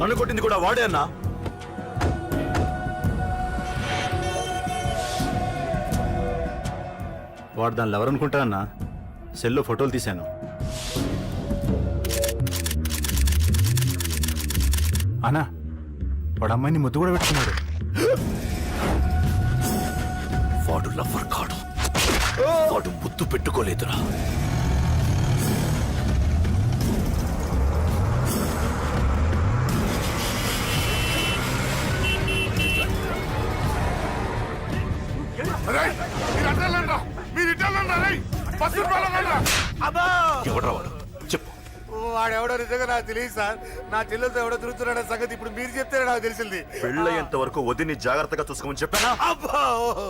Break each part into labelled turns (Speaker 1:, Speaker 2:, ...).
Speaker 1: నన్ను కొట్టింది కూడా వాడే అన్నా.
Speaker 2: వాడు దానిలో ఎవరనుకుంటా అన్నా, సెల్లో ఫోటోలు తీశాను. అన్నా వాడు అమ్మాయిని ముద్దు కూడా పెట్టుకున్నాడు.
Speaker 1: వాడు లవ్వర్ కాడు, వాడు ముద్దు పెట్టుకోలేదురా. ఎవడ్రా వాడు? చెప్పు.
Speaker 3: వాడెవడో నిజంగా నాకు తెలియదు సార్. నా చెల్లెలతో ఎవడో తిరుగుతున్నాడో సంగతి ఇప్పుడు మీరు చెప్తే నాకు తెలిసింది.
Speaker 1: పెళ్ళయ్యేంత వరకు వదిని జాగ్రత్తగా చూసుకోమని చెప్పానా?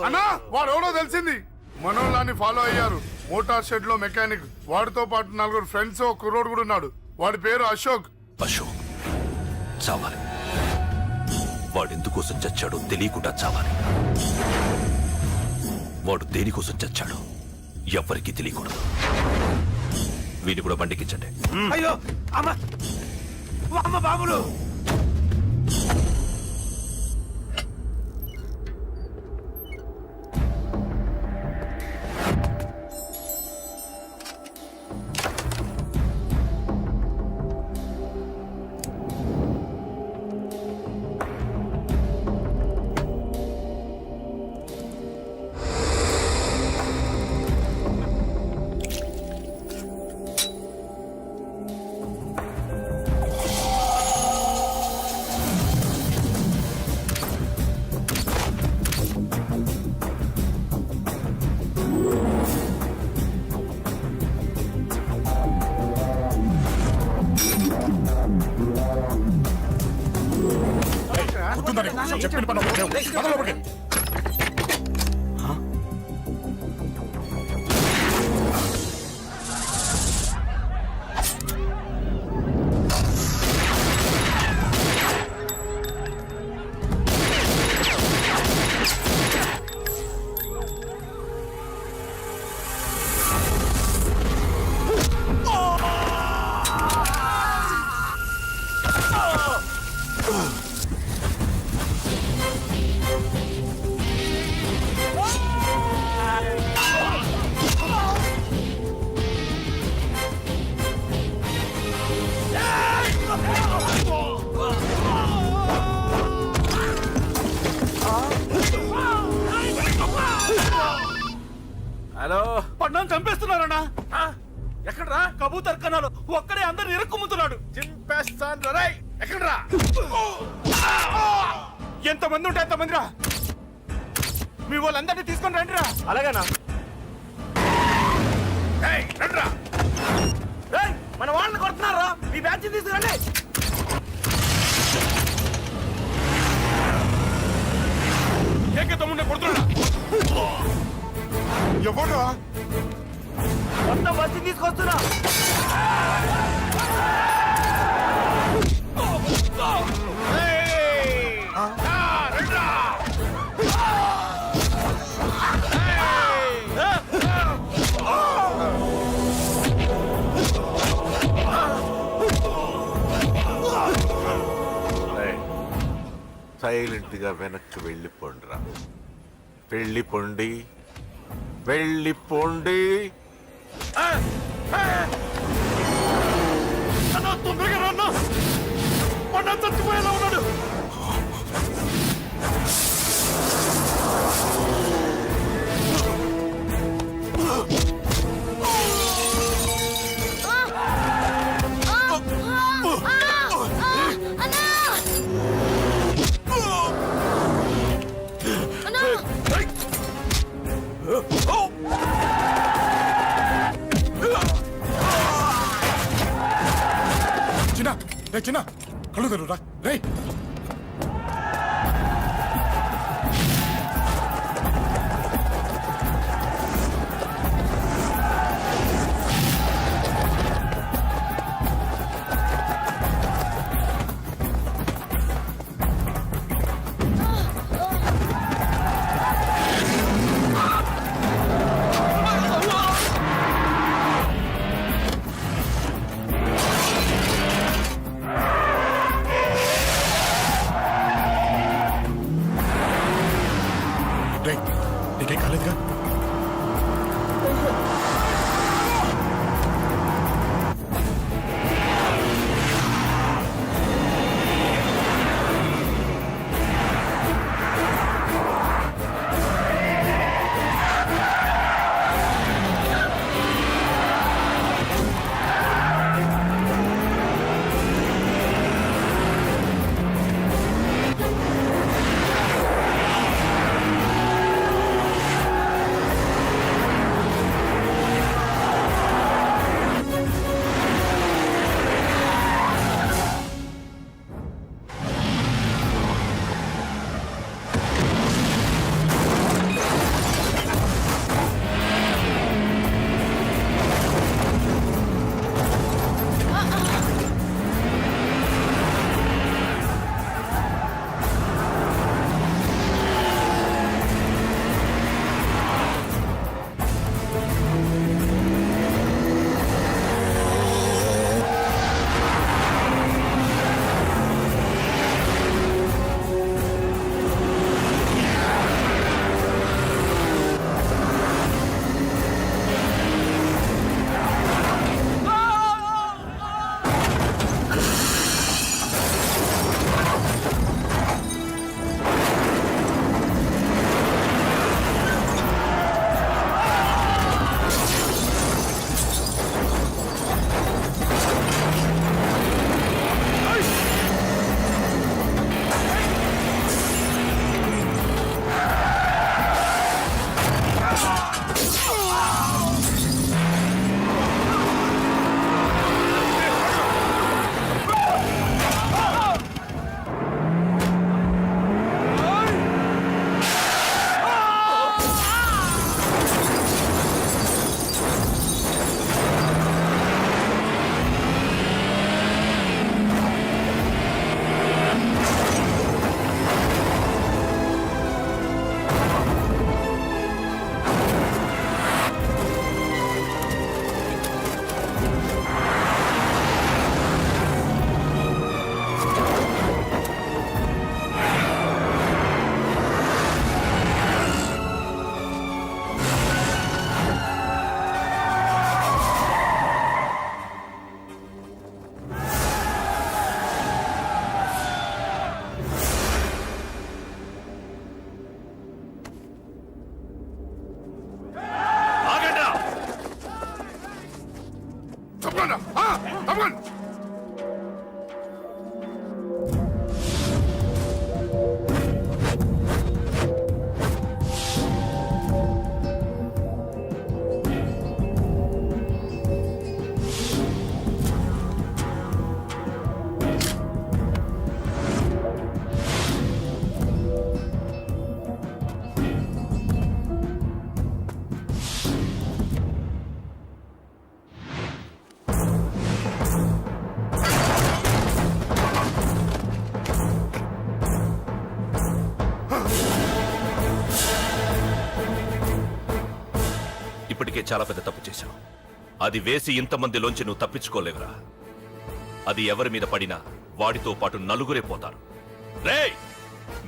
Speaker 4: అన్నా వాడు ఎవడో తెలిసింది. మనోళ్ళని ఫాలో అయ్యారు. మోటార్ షెడ్ లో మెకానిక్, వాడితో పాటు 4 ఫ్రెండ్స్, ఒక కుర్రోడు కూడా ఉన్నాడు. వాడి పేరు అశోక్.
Speaker 1: అశోక్ చావాలి. వాడు ఎందుకోసం చచ్చాడో తెలియకుండా చావాలి. వాడు దేనికోసం చచ్చాడో ఎవ్వరికీ తెలియకూడదు. వీడిని కూడా బండికించండి.
Speaker 3: అయ్యో అమ్మ అమ్మ బాబులు.
Speaker 4: చెప్పిన పని
Speaker 3: హలో, పడ్డం చంపేస్తున్నారన్నా. ఎక్కడ్రా? కబూతర్ కన్నాలు ఒక్కడే అందరు ఇరుక్కుమ్ముతున్నాడు. చింపేస్తాను రై. ఎక్కడ్రా? ఎంతమంది ఉంటే ఎంతమంది రా. మీ వాళ్ళందరినీ తీసుకొని రండిరా. అలాగేనా? రండిరా. మన వాళ్ళని కొడుతున్నారా? మీ బ్యాచ్ తీసుకురండి. ఏకతమ్ముండే కొడుతున్నా.
Speaker 4: ఎవరు
Speaker 3: మొత్తం బస్సు తీసుకొస్తున్నా.
Speaker 5: సైలెంట్ గా వెనక్కి వెళ్ళిపోండిరా. వెళ్ళిపోండి, వెళ్ళిపోండి.
Speaker 3: తొందరగా రన్నా. పండు చచ్చిపోయేలా ఉన్నాడు.
Speaker 4: చిన్న కళ్ళు తెరురా రే.
Speaker 1: చాలా పెద్ద తప్పు చేశావు. అది వేసి ఇంతమందిలోంచి నువ్వు తప్పించుకోలేవురా. అది ఎవరి మీద పడినా వాడితో పాటు నలుగురే పోతారు. రేయ్,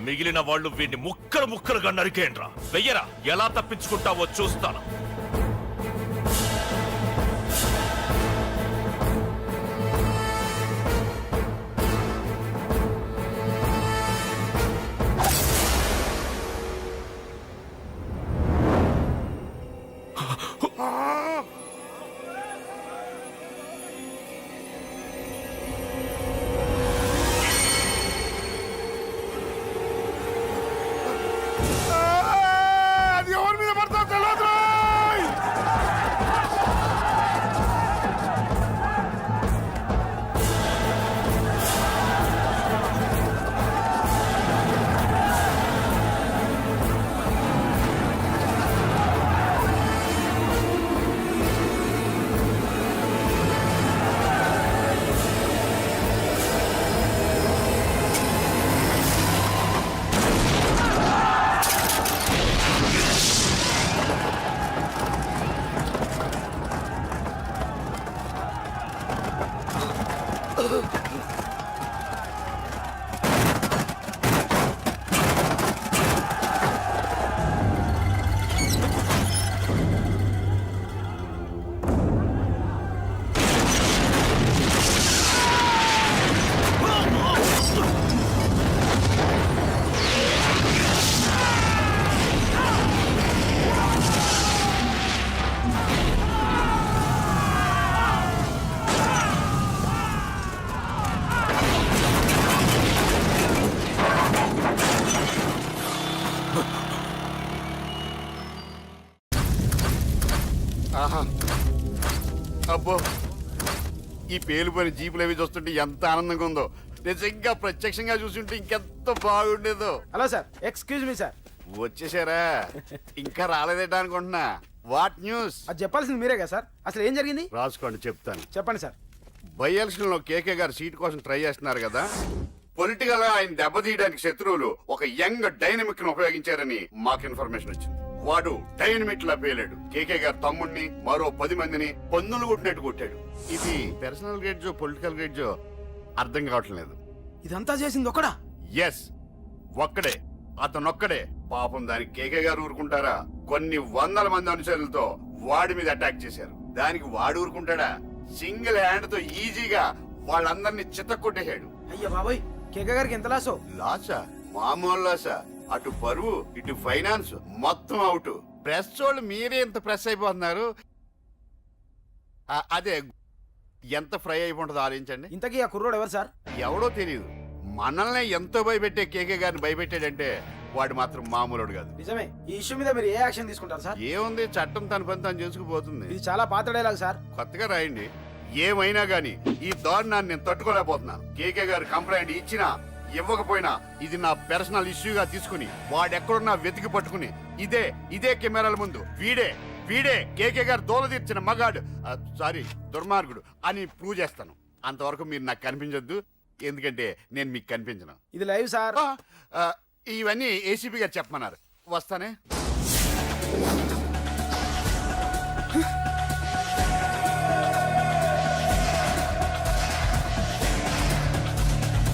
Speaker 1: మిగిలిన వాళ్ళు వీడిని ముక్కలు ముక్కలుగా నరికేయండ్రా. వెయ్యరా, ఎలా తప్పించుకుంటావో చూస్తాను.
Speaker 4: అది ఎవరి మీద పడతా తెలియదు. ఆహా, అబ్బో, ఈ పేలిపోయిన జీపులు అవి చూస్తుంటే ఎంత ఆనందంగా ఉందో. నిజంగా ప్రత్యక్షంగా చూస్తుంటే ఇంకెంత బాగుండేదో.
Speaker 6: Hello sir, excuse me sir.
Speaker 4: వచ్చేసారా? ఇంకా రాలేదేటా అనుకుంటున్నా. What news?
Speaker 6: అది చెప్పాల్సింది మీరే కదా సార్. అసలు ఏం జరిగింది
Speaker 4: రాసుకోండి, చెప్తాను.
Speaker 6: చెప్పండి సార్.
Speaker 4: బై ఎలక్షన్ లో కేకే గారు సీట్ కోసం ట్రై చేస్తున్నారు కదా. పొలిటికల్ గా ఆయన దెబ్బతీయడానికి శత్రువులు ఒక యంగ్ డైనమిక్ ను ఉపయోగించారని మాకు ఇన్ఫర్మేషన్ వచ్చింది. వాడు డైనమిక్ లా పేలాడు. కేకే గారు తమ్ముడిని, మరో 10 మందిని పన్నులు కొట్టినట్టు కొట్టాడు. ఇది పర్సనల్ గ్రేడ్జో పొలిటికల్ గ్రేడ్జో అర్థం కావట్లేదు.
Speaker 6: ఇదంతా చేసింది ఒకడా?
Speaker 4: ఎస్, ఒక్కడే, అతనొక్కడే. పాపం దానికి కేకే గారు ఊరుకుంటారా? కొన్ని వందల మంది అనుచరులతో వాడి మీద అటాక్ చేశారు. దానికి వాడు ఊరుకుంటాడా? సింగిల్ హ్యాండ్ తో ఈజీగా వాళ్ళందరినీ చిత్తకొట్టేశాడు.
Speaker 6: అయ్యా బాబాయ్, కేక గారికి ఎంత లాసో?
Speaker 4: లాసా? మామూలు లాసా? అటు పరువు, ఇటు ఫైనాన్స్, మొత్తం అవుట్. ప్రెస్ వాళ్ళు మీరే ఎంత ప్రెస్ అయిపోతున్నారు. అదే ఎంత ఫ్రై అయిపోతుందో ఆలోచించండి.
Speaker 6: ఇంతకీ ఆ కుర్రోడు ఎవరు సార్?
Speaker 4: ఎవడో తెలియదు. మనల్ని ఎంతో భయపెట్టే కేకే గారిని భయపెట్టాడంటే వాడు మాత్రం మామూలుడు కాదు.
Speaker 6: నిజమే. ఈ ఇష్యూ మీద మీరు ఏ యాక్షన్ తీసుకుంటారు సార్?
Speaker 4: ఏముంది, చట్టం తన పని తను చేసుకుపోతుంది.
Speaker 6: ఇది చాలా పాత డైలాగ్ సార్.
Speaker 4: కొత్తగా రాయండి. ఏమైనా గానీ ఈ దారుణాన్ని నేను తట్టుకోలేకపోతున్నాను. కేకే గారు కంప్లైంట్ ఇచ్చినా ఇవ్వకపోయినా ఇది నా పర్సనల్ ఇష్యూగా తీసుకుని వాడెక్కడున్నా వెతికి పట్టుకుని ఇదే కెమెరాల ముందు వీడే కేకే గారు దోల తీర్చిన మగాడు, సారీ దుర్మార్గుడు అని ప్రూవ్ చేస్తాను. అంతవరకు మీరు నాకు కనిపించొద్దు, ఎందుకంటే నేను మీకు కనిపించను.
Speaker 6: ఇది లైవ్ సార్.
Speaker 4: ఇవన్నీ ఏసీపీ గారు చెప్పమన్నారు. వస్తానే.